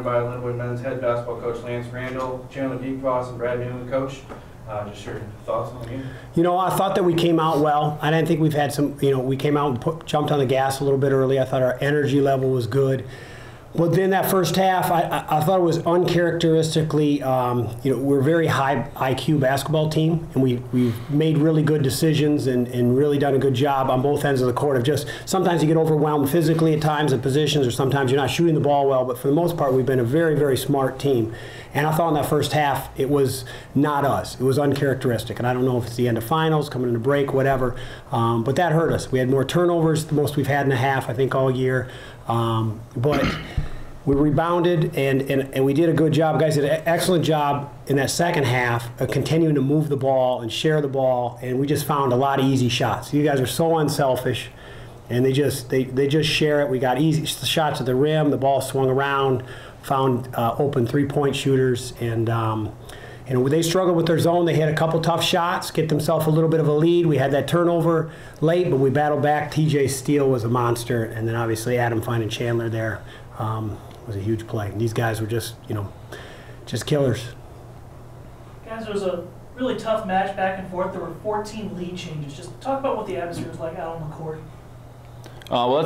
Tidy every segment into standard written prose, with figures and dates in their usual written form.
joined by Lindenwood men's head basketball coach Lance Randall, Chandler Diekvoss, and Brad Newman, coach. Just your thoughts on the game. You know, I thought that we came out well. I didn't think we've had some, we came out and jumped on the gas a little bit early. I thought our energy level was good. But then that first half, I thought it was uncharacteristically, we're a very high IQ basketball team, and we've made really good decisions and really done a good job on both ends of the court of just, sometimes you get overwhelmed physically at times in positions, or sometimes you're not shooting the ball well, but for the most part, we've been a very, very smart team. And I thought in that first half, it was not us. It was uncharacteristic. And I don't know if it's the end of finals, coming in a break, whatever, but that hurt us. We had more turnovers, the most we've had in a half, I think, all year. But we rebounded, and we did a good job. Guys did an excellent job in that second half of continuing to move the ball and share the ball, and we just found a lot of easy shots. You guys are so unselfish, and they just share it. We got easy shots at the rim, the ball swung around, found open three-point shooters, and they struggled with their zone. They had a couple tough shots, get themselves a little bit of a lead. We had that turnover late, but we battled back. TJ Steele was a monster, and then obviously Adam finding Chandler there was a huge play. And these guys were just killers. Guys, it was a really tough match back and forth. There were 14 lead changes. Just talk about what the atmosphere was like out on the court. Well,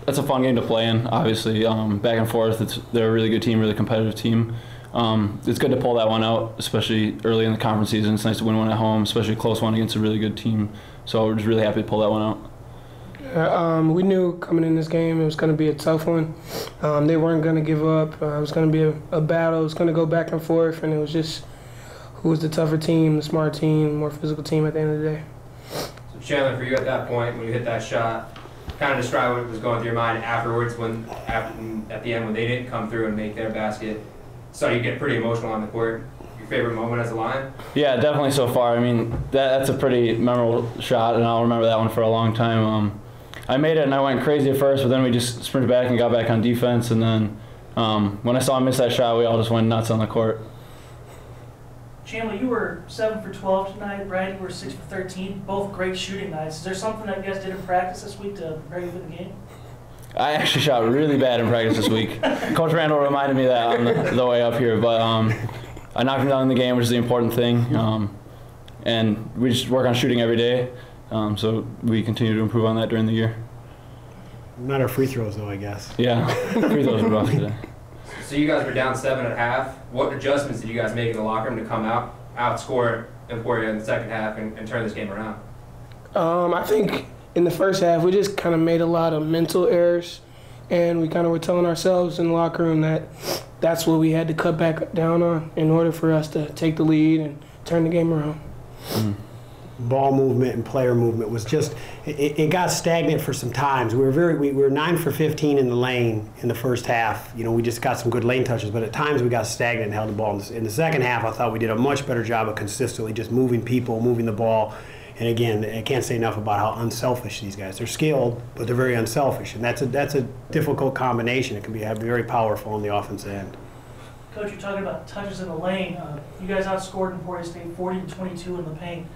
that's a fun game to play in, obviously. Back and forth, they're a really good team, really competitive team. It's good to pull that one out, especially early in the conference season. It's nice to win one at home, especially a close one against a really good team. So we're just really happy to pull that one out. We knew coming in this game it was going to be a tough one. They weren't going to give up. It was going to be a battle. It was going to go back and forth, and it was just who was the tougher team, the smart team, more physical team at the end of the day. So Chandler, for you at that point, when you hit that shot, kind of describe what was going through your mind afterwards at the end when they didn't come through and make their basket. So you get pretty emotional on the court. Your favorite moment as a Lion? Yeah, definitely so far. I mean, that's a pretty memorable shot, and I'll remember that one for a long time. I made it, and I went crazy at first, but then we just sprinted back and got back on defense, and then when I saw him miss that shot, we all just went nuts on the court. Chandler, you were 7 for 12 tonight. Brad, you were 6 for 13. Both great shooting nights. Is there something that you guys did in practice this week to prepare you for the game? I actually shot really bad in practice this week. Coach Randall reminded me of that on the way up here, but I knocked him down in the game, which is the important thing. And we just work on shooting every day, so we continue to improve on that during the year. Not our free throws, though, I guess. Yeah, free throws were rough today. So you guys were down 7 at half. What adjustments did you guys make in the locker room to come outscore Emporia in the second half and turn this game around? I think in the first half we just kind of made a lot of mental errors, and we kind of were telling ourselves in the locker room that that's what we had to cut back down on in order for us to take the lead and turn the game around. Ball movement and player movement was just, it got stagnant for some times. We were 9 for 15 in the lane in the first half. We just got some good lane touches, but at times we got stagnant and held the ball. In the second half, I thought we did a much better job of consistently just moving people, moving the ball. And again, I can't say enough about how unselfish these guys. They're skilled, but they're very unselfish, and that's a difficult combination. It can be very powerful on the offensive end. Coach, you're talking about touches in the lane. You guys outscored Emporia State 40-22 in the paint.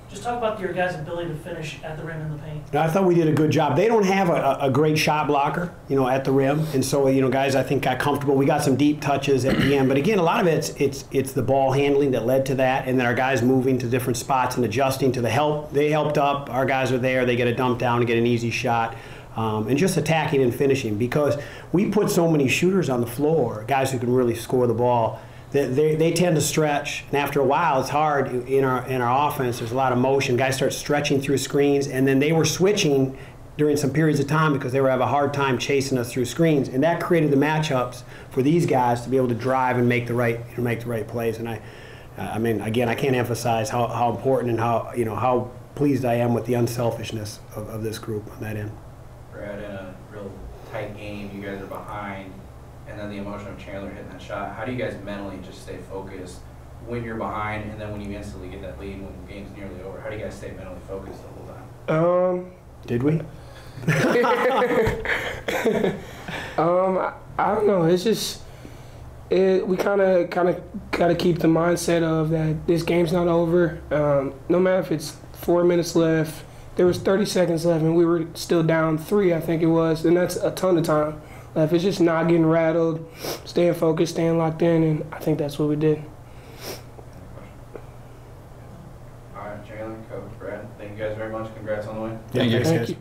Just talk about your guys' ability to finish at the rim in the paint. I thought we did a good job. They don't have a great shot blocker, at the rim, and so guys I think got comfortable. We got some deep touches at the end, but again, a lot of it's the ball handling that led to that, and then our guys moving to different spots and adjusting to the help. They helped up. Our guys are there. They get a dump down and get an easy shot. And just attacking and finishing, because we put so many shooters on the floor, guys who can really score the ball. They tend to stretch, and after a while, it's hard in our offense. There's a lot of motion. Guys start stretching through screens, and then they were switching during some periods of time because they were having a hard time chasing us through screens, and that created the matchups for these guys to be able to drive and make the right plays. And I mean, again, I can't emphasize how important and how pleased I am with the unselfishness of this group on that end. Brad, in a real tight game, you guys are behind, and then the emotion of Chandler hitting that shot. How do you guys mentally just stay focused when you're behind, and then when you instantly get that lead when the game's nearly over? How do you guys stay mentally focused the whole time? Did we? I don't know. It's just we kind of got to keep the mindset of that this game's not over. No matter if it's 4 minutes left, there was 30 seconds left, and we were still down 3, I think it was, and that's a ton of time. If it's just not getting rattled, staying focused, staying locked in, and I think that's what we did. All right, Jalen, Coach Brad, thank you guys very much. Congrats on the win. Yeah, Thank you. thanks, Thank guys. you.